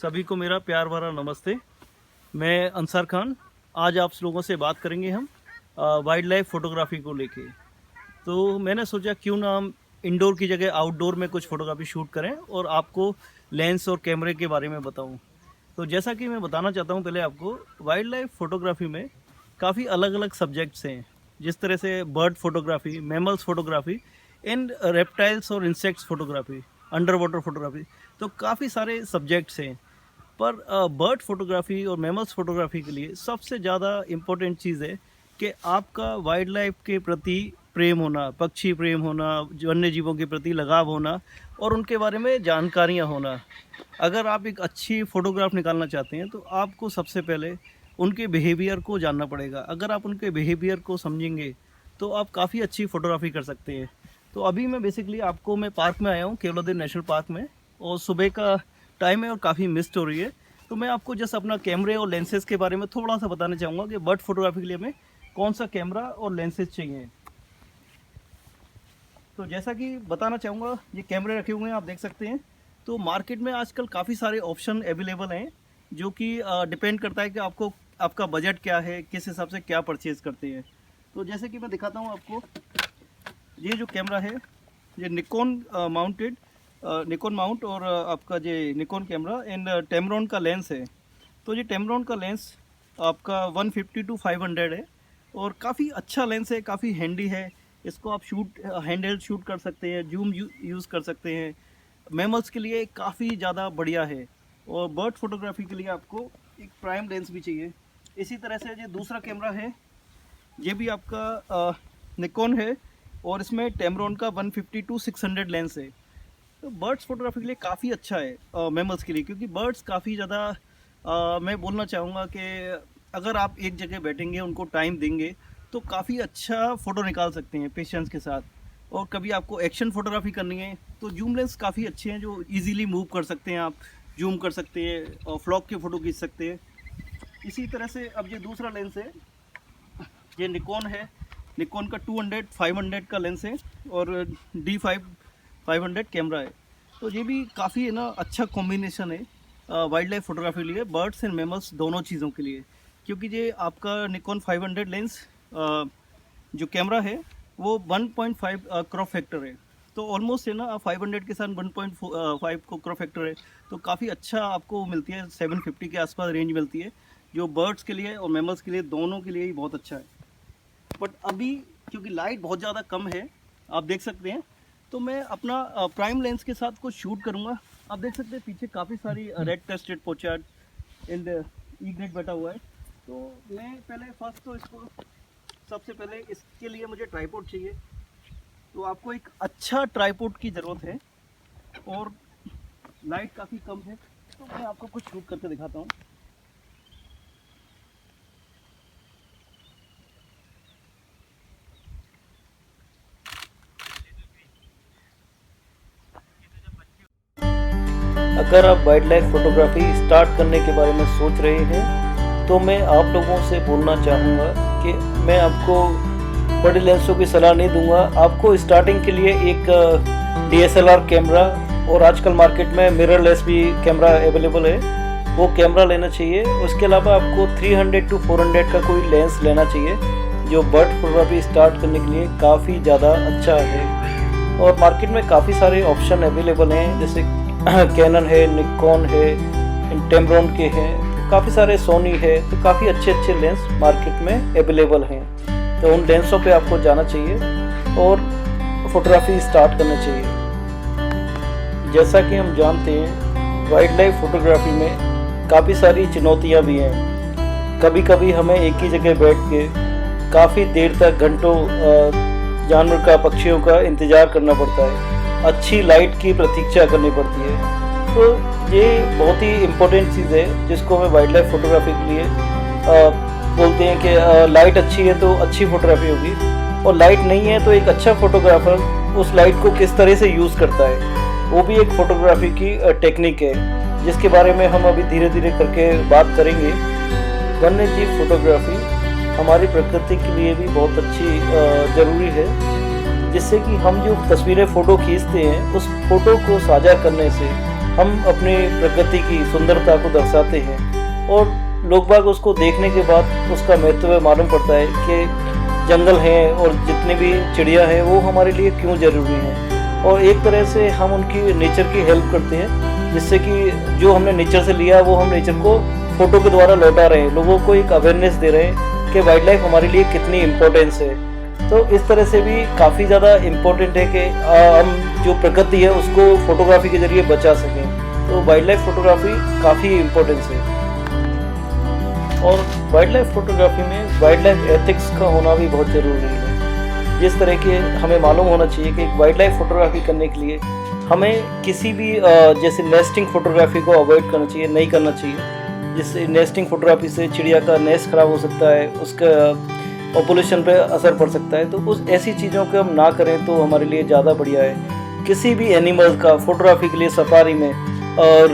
सभी को मेरा प्यार भरा नमस्ते। मैं अंसार खान। आज आप लोगों से बात करेंगे हम वाइल्ड लाइफ फोटोग्राफी को लेके। तो मैंने सोचा क्यों ना हम इंडोर की जगह आउटडोर में कुछ फोटोग्राफी शूट करें और आपको लेंस और कैमरे के बारे में बताऊं। तो जैसा कि मैं बताना चाहता हूं पहले आपको, वाइल्ड लाइफ फोटोग्राफी में काफ़ी अलग अलग सब्जेक्ट्स हैं। जिस तरह से bird photography, mammals photography and reptiles और insects photography, under water photography, तो काफ़ी सारे सब्जेक्ट्स हैं। पर बर्ड फोटोग्राफी और मैमल्स फोटोग्राफी के लिए सबसे ज़्यादा इम्पोर्टेंट चीज़ है कि आपका वाइल्ड लाइफ के प्रति प्रेम होना, पक्षी प्रेम होना, वन्य जीवों के प्रति लगाव होना और उनके बारे में जानकारियाँ होना। अगर आप एक अच्छी फ़ोटोग्राफ निकालना चाहते हैं तो आपको सबसे पहले उनके बिहेवियर को जानना पड़ेगा। अगर आप उनके बिहेवियर को समझेंगे तो आप काफ़ी अच्छी फ़ोटोग्राफी कर सकते हैं। तो अभी मैं बेसिकली मैं पार्क में आया हूँ, केवलादेव नेशनल पार्क में, और सुबह का टाइम है और काफ़ी मिस्ट हो रही है। तो मैं आपको जस्ट अपना कैमरे और लेंसेज के बारे में थोड़ा सा बताना चाहूँगा कि बर्ड फोटोग्राफी के लिए हमें कौन सा कैमरा और लेंसेज चाहिए। तो जैसा कि बताना चाहूँगा, ये कैमरे रखे हुए हैं, आप देख सकते हैं। तो मार्केट में आजकल काफ़ी सारे ऑप्शन अवेलेबल हैं, जो कि डिपेंड करता है कि आपका बजट क्या है, किस हिसाब से क्या परचेज़ करते हैं। तो जैसे कि मैं दिखाता हूँ आपको, ये जो कैमरा है ये निकॉन माउंट और आपका ये निकॉन कैमरा एंड टेमरॉन का लेंस है। तो ये टेमरॉन का लेंस आपका 150 to 500 है और काफ़ी अच्छा लेंस है, काफ़ी हैंडी है। इसको आप हैंडहेल्ड शूट कर सकते हैं, जूम यूज़ कर सकते हैं। मैमल्स के लिए काफ़ी ज़्यादा बढ़िया है। और बर्ड फोटोग्राफी के लिए आपको एक प्राइम लेंस भी चाहिए। इसी तरह से ये दूसरा कैमरा है, ये भी आपका निकॉन है और इसमें टेमरॉन का 150 to 600 लेंस है। तो बर्ड्स फोटोग्राफी के लिए काफ़ी अच्छा है मैमल्स के लिए, क्योंकि बर्ड्स काफ़ी ज़्यादा मैं बोलना चाहूँगा कि अगर आप एक जगह बैठेंगे, उनको टाइम देंगे, तो काफ़ी अच्छा फ़ोटो निकाल सकते हैं पेशेंस के साथ। और कभी आपको एक्शन फ़ोटोग्राफी करनी है तो जूम लेंस काफ़ी अच्छे हैं, जो इजीली मूव कर सकते हैं, आप जूम कर सकते हैं और फ्लॉग के फ़ोटो खींच सकते हैं। इसी तरह से अब ये दूसरा लेंस है, ये निकॉन है। निकॉन का 200-500 का लेंस है और D500 कैमरा है। तो ये भी काफ़ी है ना अच्छा कॉम्बिनेशन है वाइल्ड लाइफ फोटोग्राफी के लिए, बर्ड्स एंड मैमल्स दोनों चीज़ों के लिए। क्योंकि ये आपका निकॉन 500 लेंस जो कैमरा है वो 1.5 क्रॉप फैक्टर है। तो ऑलमोस्ट है ना 500 के साथ 1.5 को क्रॉप फैक्टर है, तो काफ़ी अच्छा आपको मिलती है, 750 के आसपास रेंज मिलती है, जो बर्ड्स के लिए और मैमल्स के लिए दोनों के लिए ही बहुत अच्छा है। बट अभी क्योंकि लाइट बहुत ज़्यादा कम है, आप देख सकते हैं, तो मैं अपना प्राइम लेंस के साथ कुछ शूट करूँगा। आप देख सकते हैं पीछे काफ़ी सारी red tested pochard and egret बैठा हुआ है। तो मैं सबसे पहले इसके लिए मुझे ट्राइपॉड चाहिए। तो आपको एक अच्छा ट्राइपॉड की ज़रूरत है और लाइट काफ़ी कम है, तो मैं आपको कुछ शूट करके दिखाता हूँ। अगर आप वाइल्ड लाइफ फोटोग्राफी स्टार्ट करने के बारे में सोच रहे हैं तो मैं आप लोगों से बोलना चाहूँगा कि मैं आपको बड़े लेंसों की सलाह नहीं दूंगा। आपको स्टार्टिंग के लिए एक DSLR कैमरा और आजकल मार्केट में मिररलेस भी कैमरा अवेलेबल है, वो कैमरा लेना चाहिए। उसके अलावा आपको 300 to 400 का कोई लेंस लेना चाहिए, जो बर्ड फोटोग्राफी स्टार्ट करने के लिए काफ़ी ज़्यादा अच्छा है। और मार्केट में काफ़ी सारे ऑप्शन अवेलेबल हैं, जैसे कैनन है, निकॉन है, टेमरॉन के हैं, तो काफ़ी सारे, सोनी है, तो काफ़ी अच्छे अच्छे लेंस मार्केट में अवेलेबल हैं। तो उन लेंसों पे आपको जाना चाहिए और फोटोग्राफी स्टार्ट करना चाहिए। जैसा कि हम जानते हैं, वाइल्ड लाइफ फोटोग्राफी में काफ़ी सारी चुनौतियाँ भी हैं। कभी कभी हमें एक ही जगह बैठ के काफ़ी देर तक, घंटों जानवर का, पक्षियों का इंतज़ार करना पड़ता है, अच्छी लाइट की प्रतीक्षा करनी पड़ती है। तो ये बहुत ही इम्पोर्टेंट चीज़ है, जिसको हमें वाइल्ड लाइफ फोटोग्राफी के लिए बोलते हैं कि लाइट अच्छी है तो अच्छी फोटोग्राफी होगी, और लाइट नहीं है तो एक अच्छा फोटोग्राफर उस लाइट को किस तरह से यूज़ करता है, वो भी एक फ़ोटोग्राफी की टेक्निक है, जिसके बारे में हम अभी धीरे धीरे करके बात करेंगे। वन्य जीव फोटोग्राफी हमारी प्रकृति के लिए भी बहुत अच्छी ज़रूरी है, जिससे कि हम जो तस्वीरें फ़ोटो खींचते हैं, उस फोटो को साझा करने से हम अपनी प्रकृति की सुंदरता को दर्शाते हैं और लोग बाग उसको देखने के बाद उसका महत्व मालूम पड़ता है कि जंगल हैं और जितने भी चिड़िया हैं वो हमारे लिए क्यों ज़रूरी हैं। और एक तरह से हम उनकी नेचर की हेल्प करते हैं, जिससे कि जो हमने नेचर से लिया वो हम नेचर को फ़ोटो के द्वारा लौटा रहे हैं, लोगों को एक अवेयरनेस दे रहे हैं कि वाइल्ड लाइफ हमारे लिए कितनी इम्पोर्टेंस है। तो इस तरह से भी काफ़ी ज़्यादा इम्पोर्टेंट है कि हम जो प्रकृति है उसको फोटोग्राफी के ज़रिए बचा सकें। तो वाइल्ड लाइफ फोटोग्राफी काफ़ी इम्पोर्टेंस है। और वाइल्ड लाइफ फोटोग्राफी में वाइल्ड लाइफ एथिक्स का होना भी बहुत ज़रूरी है। जिस तरह के हमें मालूम होना चाहिए कि वाइल्ड लाइफ फोटोग्राफी करने के लिए हमें किसी भी जैसे नेस्टिंग फोटोग्राफी को अवॉइड करना चाहिए, नहीं करना चाहिए। जिससे नेस्टिंग फोटोग्राफी से चिड़िया का नेस्ट खराब हो सकता है, उसका पॉपुलेशन पे असर पड़ सकता है। तो उस ऐसी चीज़ों को हम ना करें तो हमारे लिए ज़्यादा बढ़िया है। किसी भी एनिमल का फोटोग्राफी के लिए सफारी में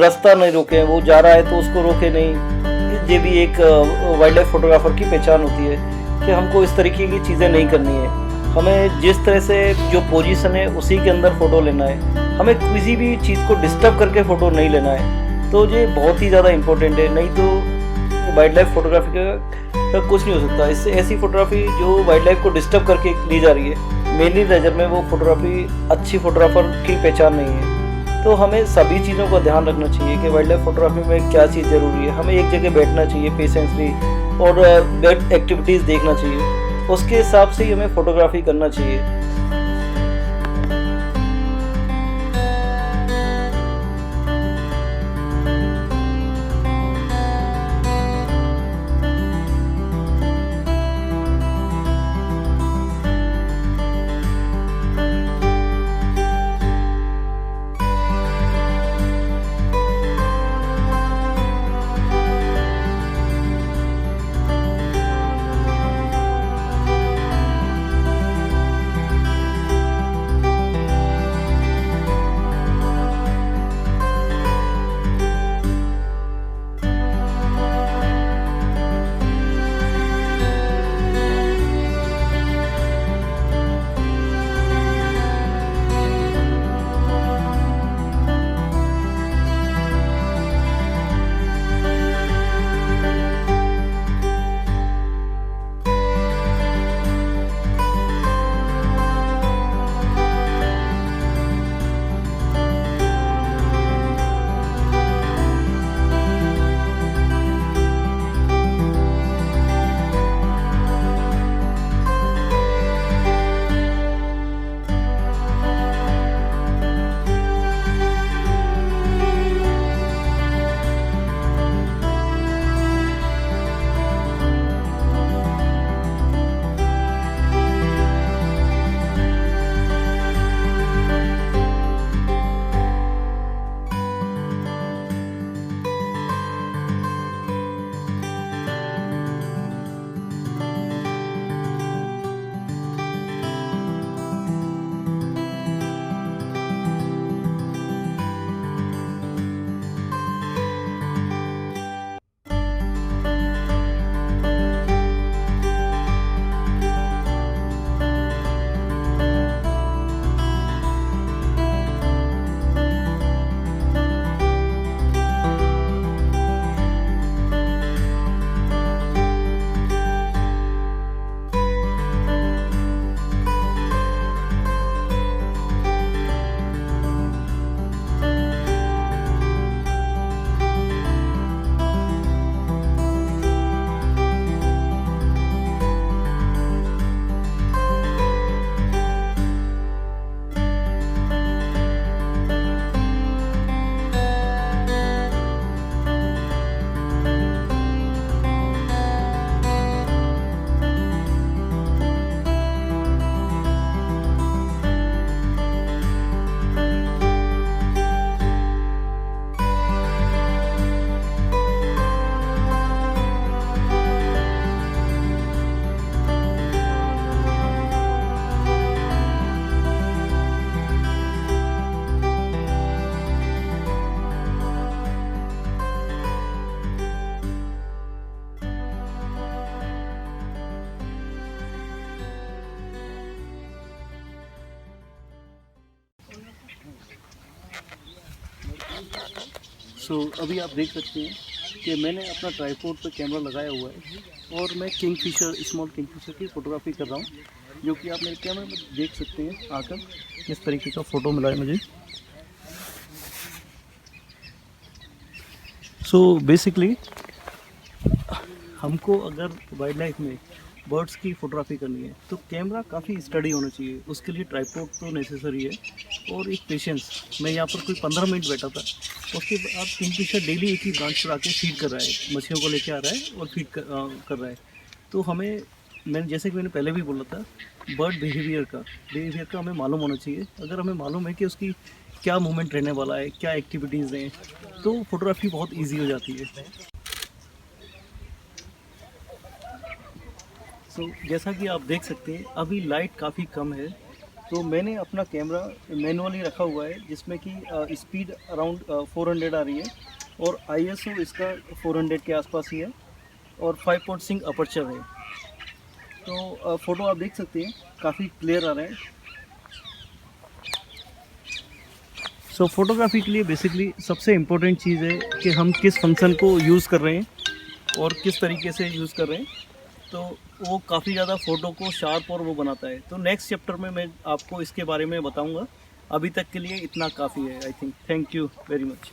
रास्ता नहीं रोकें, वो जा रहा है तो उसको रोके नहीं। ये भी एक वाइल्ड लाइफ फोटोग्राफर की पहचान होती है कि हमको इस तरीके की चीज़ें नहीं करनी है। हमें जिस तरह से जो पोजीशन है उसी के अंदर फ़ोटो लेना है, हमें किसी भी चीज़ को डिस्टर्ब करके फ़ोटो नहीं लेना है। तो ये बहुत ही ज़्यादा इम्पोर्टेंट है, नहीं तो वाइल्ड लाइफ फोटोग्राफी का कुछ नहीं हो सकता। इससे ऐसी फोटोग्राफी जो वाइल्ड लाइफ को डिस्टर्ब करके ली जा रही है, मेनली नज़र में वो फोटोग्राफी अच्छी फोटोग्राफर की पहचान नहीं है। तो हमें सभी चीज़ों का ध्यान रखना चाहिए कि वाइल्ड लाइफ फोटोग्राफी में क्या चीज़ ज़रूरी है। हमें एक जगह बैठना चाहिए पेशेंसली और बैठ एक्टिविटीज़ देखना चाहिए, उसके हिसाब से ही हमें फ़ोटोग्राफी करना चाहिए। सो अभी आप देख सकते हैं कि मैंने अपना ट्राईपोड पर कैमरा लगाया हुआ है और मैं किंगफिशर, स्मॉल किंगफिशर की फ़ोटोग्राफी कर रहा हूँ, जो कि आप मेरे कैमरे में देख सकते हैं आकर किस तरीके का फ़ोटो मिला है मुझे। सो बेसिकली हमको अगर वाइल्ड लाइफ में बर्ड्स की फ़ोटोग्राफी करनी है तो कैमरा काफ़ी स्टडी होना चाहिए, उसके लिए ट्राइपॉड तो नेसेसरी है और एक पेशेंस। मैं यहाँ पर कोई 15 मिनट बैठा था, उसके बाद किंगफिशर डेली एक ही ब्रांच पर आके फीड कर रहा है, मछलियों को लेके आ रहा है और फीड कर रहा है। तो मैंने जैसे कि मैंने पहले भी बोला था, बर्ड बिहेवियर का हमें मालूम होना चाहिए। अगर हमें मालूम है कि उसकी क्या मूवमेंट रहने वाला है, क्या एक्टिविटीज़ हैं, तो फोटोग्राफी बहुत ईजी हो जाती है। जैसा कि आप देख सकते हैं अभी लाइट काफ़ी कम है, तो मैंने अपना कैमरा मैनुअली रखा हुआ है, जिसमें कि स्पीड अराउंड 400 आ रही है और ISO इसका 400 के आसपास ही है और 5.6 अपर्चर है। तो फ़ोटो आप देख सकते हैं काफ़ी क्लियर आ रहा है। फोटोग्राफी के लिए बेसिकली सबसे इम्पोर्टेंट चीज़ है कि हम किस फंक्शन को यूज़ कर रहे हैं और किस तरीके से यूज़ कर रहे हैं, तो वो काफ़ी ज़्यादा फ़ोटो को शार्प और वो बनाता है। तो नेक्स्ट चैप्टर में मैं आपको इसके बारे में बताऊंगा। अभी तक के लिए इतना काफ़ी है I think. Thank you very much.